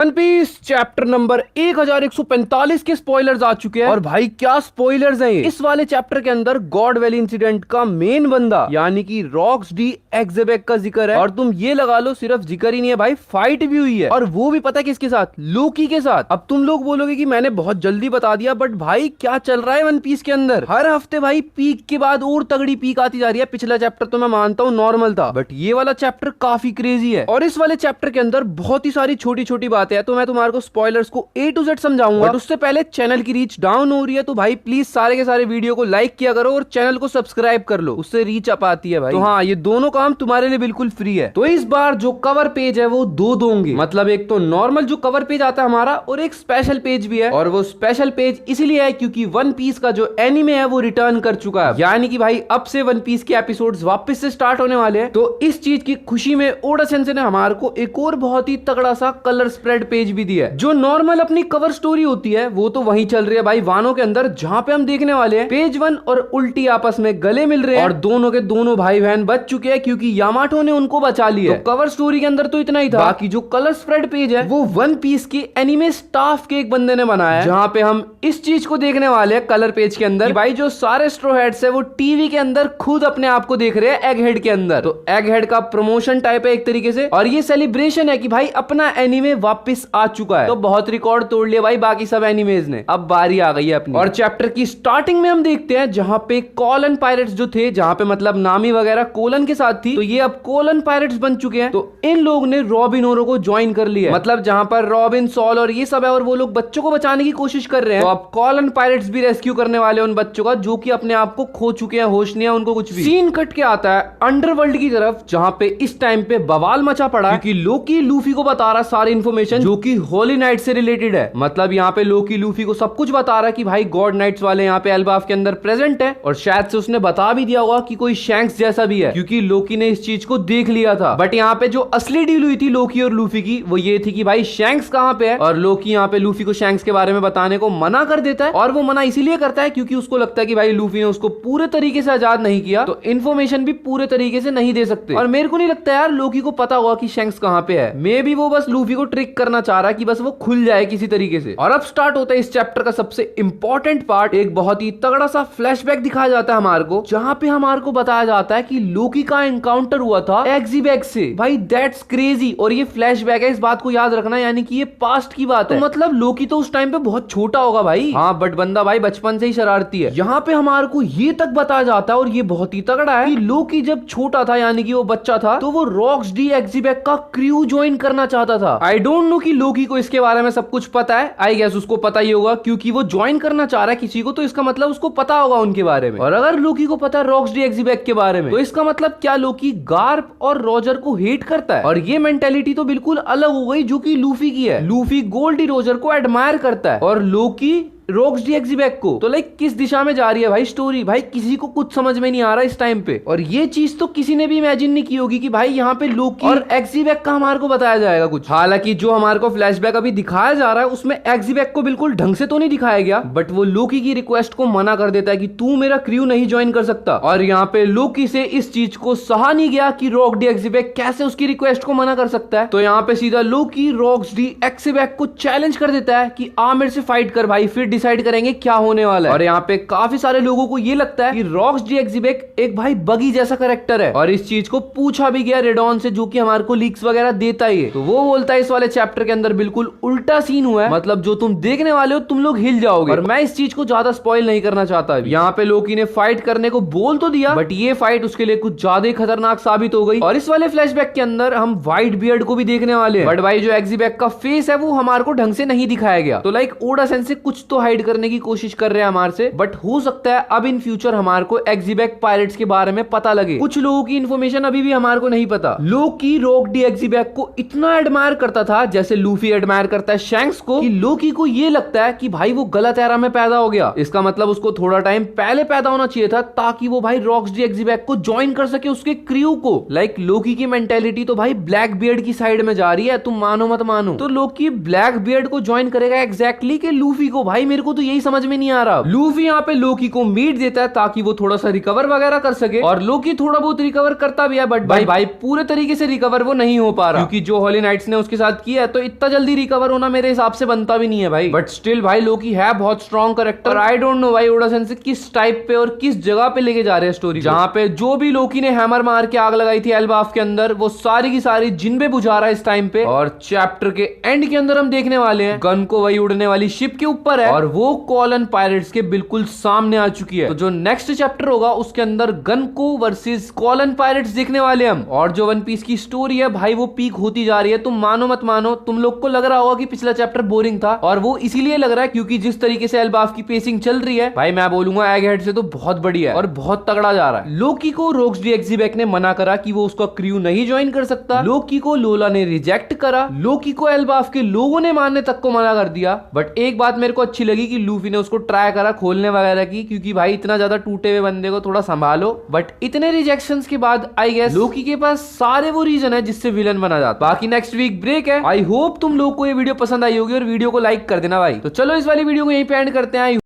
One piece chapter number 1145 के spoilers आ चुके हैं। और भाई क्या स्पॉयलर्स हैं ये। इस वाले चैप्टर के अंदर गॉड वैली इंसिडेंट का मेन बंदा यानी कि रॉक्स डी एक्जेबेक का जिक्र है। और तुम ये लगा लो सिर्फ जिक्र ही नहीं है भाई, फाइट भी हुई है। और वो भी पता है किसके साथ? लोकी के साथ। अब तुम लोग बोलोगे कि मैंने बहुत जल्दी बता दिया, बट भाई क्या चल रहा है वन पीस के अंदर। हर हफ्ते भाई पीक के बाद और तगड़ी पीक आती जा रही है। पिछला चैप्टर तो मैं मानता हूँ नॉर्मल था, बट ये वाला चैप्टर काफी क्रेजी है। और इस वाले चैप्टर के अंदर बहुत ही सारी छोटी छोटी बातें हैं, तो मैं तुम्हारे को स्पॉयलर्स को A to Z समझाऊंगा। बट उससे पहले चैनल की रीच डाउन हो रही है, तो भाई प्लीज सारे के सारे वीडियो को लाइक किया करो और चैनल को सब्सक्राइब कर लो, उससे रीच अप आती है भाई। तो हाँ, ये दोनों काम तुम्हारे लिए बिल्कुल फ्री है। तो इस बार जो कवर पेज है वो दो होंगे, मतलब एक तो नॉर्मल जो कवर पेज आता है हमारा, और एक स्पेशल पेज भी है। और वो स्पेशल पेज इसलिए है क्योंकि वन पीस का जो एनिमे है वो रिटर्न कर चुका है, यानी कि भाई अब से वन पीस के एपिसोड्स वापस से स्टार्ट होने वाले हैं। तो इस चीज की खुशी में ओडा सेंसे ने हमारे को एक और बहुत ही तगड़ा सा कलर स्प्रेड पेज भी दिया है। जो नॉर्मल अपनी कवर स्टोरी होती है वो तो वहीं चल रही है भाई वानो के अंदर, जहां पे हम देखने वाले हैं पेज वन और उल्टी आपस में गले मिल रहे हैं और दोनों के दोनों भाई बहन बच चुके हैं क्योंकि यामाटो ने उनको बचा लिया। तो कवर स्टोरी के अंदर तो इतना ही था। बाकी जो कलर स्प्रेड पेज है वो वन पीस के एनिमे स्टाफ के एक बंदे ने बनाया है, जहां पे हम इस चीज को देखने वाले हैं कलर पेज के अंदर कि भाई जो सारे स्ट्रो हेड्स है वो टीवी के अंदर खुद अपने आप को देख रहे हैं एग हेड के अंदर। तो एग हेड का प्रमोशन टाइप है एक तरीके से, और ये सेलिब्रेशन है कि भाई अपना एनिमे वापस आ चुका है। तो बहुत रिकॉर्ड तोड़ लिया भाई बाकी सब एनिमेज ने, अब बारी आ गई है अपनी। और चैप्टर की स्टार्टिंग में हम देखते हैं जहां पे कोलन पायरेट्स जो थे, जहां पे मतलब नामी वगैरह कोलन के साथ थी, तो ये अब कोलन पायरेट्स बन चुके हैं। तो इन लोग ने रॉबिन ओरो को ज्वाइन कर लिया, मतलब जहां पर रॉबिन सॉल और ये सब है, और वो लोग बच्चों को बचाने की कोशिश कर रहे हैं। तो अब कोलन पायरेट्स भी रेस्क्यू करने वाले उन बच्चों का जो कि अपने आप को खो चुके हैं, होश नहीं है उनको कुछ भी। सीन कट के आता है अंडरवर्ल्ड की तरफ, जहां पे इस टाइम पे बवाल मचा पड़ा है क्योंकि लोकी लूफी को बता रहा सारी इन्फॉर्मेशन जो कि होली नाइट से रिलेटेड है। मतलब यहाँ पे लोकी लूफी को सब कुछ बता रहा है कि भाई गॉड नाइट्स वाले यहाँ पे एल्बाफ के अंदर प्रेजेंट है, और शायद से उसने बता भी दिया होगा कि कोई शैंक्स जैसा भी है क्योंकि लोकी ने इस चीज को देख लिया था। बट यहाँ पे जो असली डील हुई थी लोकी और लूफी की वो ये थी कि भाई शैंक्स कहाँ पे है, और लोकी यहाँ पे लूफी को शैंक्स के बारे में बताने को मना कर देता है। और वो मना इसीलिए करता है क्योंकि उसको लगता है कि भाई लूफी ने उसको पूरे तरीके से आजाद नहीं किया, तो इन्फॉर्मेशन भी पूरे तरीके से नहीं दे सकते। और मेरे को नहीं लगता यार लोकी को पता होगा कि शैंक्स कहाँ पे है, मे बी वो बस लूफी को ट्रिक करना चाह रहा है कि बस वो खुल जाए किसी तरीके से। और अब स्टार्ट होता है इस चैप्टर का सबसे इंपॉर्टेंट पार्ट। एक बहुत ही तगड़ा सा फ्लैशबैक दिखाया जाता है हमारे को, जहां पे हमारे को बताया जाता है कि लोकी का एनकाउंटर हुआ था एक्जीबैक से। भाई दैट्स क्रेजी। और ये फ्लैशबैक है, इस बात को याद रखना, यानी कि ये पास्ट की बात है। तो मतलब लोकी तो उस टाइम पे बहुत छोटा होगा भाई। हाँ, बट बंदा भाई बचपन से ही शरारती है। यहाँ पे हमारे को ये तक बताया जाता है, और ये बहुत ही तगड़ा है, कि लोकी जब छोटा था यानी कि वो बच्चा था, तो वो रॉक्स डी एक्जीबैक का क्रू ज्वाइन करना चाहता था। आई डोंट नो कि लोकी को इसके बारे में सब कुछ पता है, आई गेस उसको पता ही होगा क्योंकि वो ज्वाइन करना चाह रहा है किसी को, तो इसका मतलब उसको पता होगा उनके बारे में। और अगर लोकी को पता है रॉक्स डी एक्जीबैक के बारे में, तो इसका मतलब क्या लोकी गार्प और रॉजर को हेट करता है। और ये मेंटेलिटी तो बिल्कुल अलग हो गई जो कि लूफी की है। लूफी गोल्डी रोजर को एडमायर करता है और लोकी रॉक्स डी एक्जीबैक को। तो लाइक किस दिशा में जा रही है भाई स्टोरी, भाई किसी को कुछ समझ में नहीं आ रहा इस टाइम पे। और ये चीज तो किसी ने भी इमेजिन नहीं की होगी कि भाई यहाँ पे लोकी और एक्जीबैक का हमारे को बताया जाएगा कुछ। हालांकि जो हमारे को फ्लैशबैक अभी दिखाया जा रहा है उसमें एक्जीबैक को बिल्कुल ढंग से तो नहीं दिखाया गया, बट वो लोकी की रिक्वेस्ट को मना कर देता है कि तू मेरा क्रू नहीं ज्वाइन कर सकता। और यहाँ पे लोकी से इस चीज को सहा नहीं गया कि रॉक डी एक्जीबैक कैसे उसकी रिक्वेस्ट को मना कर सकता है। तो यहाँ पे सीधा लोकी रॉक्स डी एक्जीबैक को चैलेंज कर देता है कि आ मेरे से फाइट कर भाई, फिर डिसाइड करेंगे क्या होने वाला है। और यहाँ पे काफी सारे लोगों को ये लगता है कि रॉक्स डी एक्जीबैक एक भाई बगी जैसा कैरेक्टर है, और इस चीज को पूछा भी गया रेडॉन से जो कि हमारे को लीक्स वगैरह देता ही है। तो वो बोलता है इस वाले चैप्टर के अंदर बिल्कुल उल्टा सीन हुआ है, मतलब जो तुम देखने वाले हो तुम लोग हिल जाओगे। और मैं इस चीज को ज्यादा स्पॉइल नहीं करना चाहता। यहाँ पे लोकी ने फाइट करने को बोल तो दिया, बट ये फाइट उसके लिए कुछ ज्यादा खतरनाक साबित हो गई। और इस वाले फ्लैशबैक के अंदर हम व्हाइट बियर्ड को भी देखने वाले हैं, बट भाई जो एक्जीबैक का फेस है वो हमारे को ढंग से नहीं दिखाया गया। तो लाइक ओडा सेंसे कुछ तो हाइड करने की कोशिश कर रहे हैं हमारे से, बट हो सकता है अब इन फ्यूचर हमारे को एक्जीबैक पायरेट्स के बारे में पता लगे। कुछ लोगों की इन्फॉर्मेशन अभी भी हमारे को नहीं पता। लोकी रॉक डी एक्जीबैक को इतना एडमायर करता था जैसे लूफी एडमायर करता है शैंक्स को, कि लोकी को ये लगता है कि भाई वो गलत एरा में पैदा हो गया। इसका मतलब उसको थोड़ा टाइम पहले पैदा होना चाहिए था ताकि वो भाई रॉक्स डी एक्जीबैक को ज्वाइन कर सके उसके क्रू को। लाइक लोकी की मेंटेलिटी तो भाई ब्लैक बियर्ड की साइड में जा रही है, तुम मानो मत मानो। तो लोकी ब्लैक बियर्ड को ज्वाइन करेगा एग्जैक्टली कि लूफी को। भाई मेरे मेरे को तो यही समझ में नहीं आ रहा। लूफी यहाँ पे लोकी को मीट देता है ताकि वो थोड़ा सा रिकवर वगैरह कर सके, और लोकी थोड़ा बहुत रिकवर करता भी है, बट भाई पूरे तरीके से रिकवर वो नहीं हो पा रहा, क्योंकि जो हॉली नाइट्स ने उसके साथ किया है तो इतना जल्दी रिकवर होना मेरे हिसाब से बनता भी नहीं है भाई। बट स्टिल भाई लोकी है बहुत strong character. I don't know भाई ओडा सेंसे किस टाइप पे और किस जगह पे लेके जा रहे हैं स्टोरी, जहाँ पे जो भी लोकी ने हैमर मार के आग लगाई थी एल्बाफ के अंदर वो सारी की सारी जिन पे बुझा रहा है इस टाइम पे। और चैप्टर के एंड के अंदर हम देखने वाले हैं गन को वही उड़ने वाली शिप के ऊपर है और वो कॉलन पायरेट्स के बिल्कुल सामने आ चुकी है। तो जो नेक्स्ट चैप्टर होगा उसके अंदर गन को वर्सेस कॉलन पायरेट्स देखने वाले हम। और जो वन पीस की स्टोरी है भाई वो पीक होती जा रही है, तुम मानो मत मानो। तुम लोग को लग रहा होगा कि पिछला चैप्टर बोरिंग था, और वो इसीलिए लग रहा है क्योंकि जिस तरीके से एल्बाफ की पेसिंग चल रही है भाई मैं बोलूंगा एग हेड से तो बहुत बढ़िया है और बहुत तगड़ा जा रहा है। लोकी को रोक्स डी एक्जीबैक ने मना करा कि वो उसका क्रू नहीं ज्वाइन कर सकता, लोकी को लोला ने रिजेक्ट करा, लोकी को एल्बाफ के लोगों ने मानने तक को मना कर दिया। बट एक बात मेरे को अच्छी लगी कि लूफी ने उसको ट्राई करा खोलने वगैरह की, क्योंकि भाई इतना ज्यादा टूटे हुए बंदे को थोड़ा संभालो। बट इतने रिजेक्शंस के बाद आई गेस लोकी के पास सारे वो रीजन है जिससे विलन बना जाता। बाकी नेक्स्ट वीक ब्रेक है। आई होप तुम लोग को ये वीडियो पसंद आई होगी और वीडियो को लाइक कर देना भाई। तो चलो इस वाली वीडियो को यहीं पे एंड करते हैं।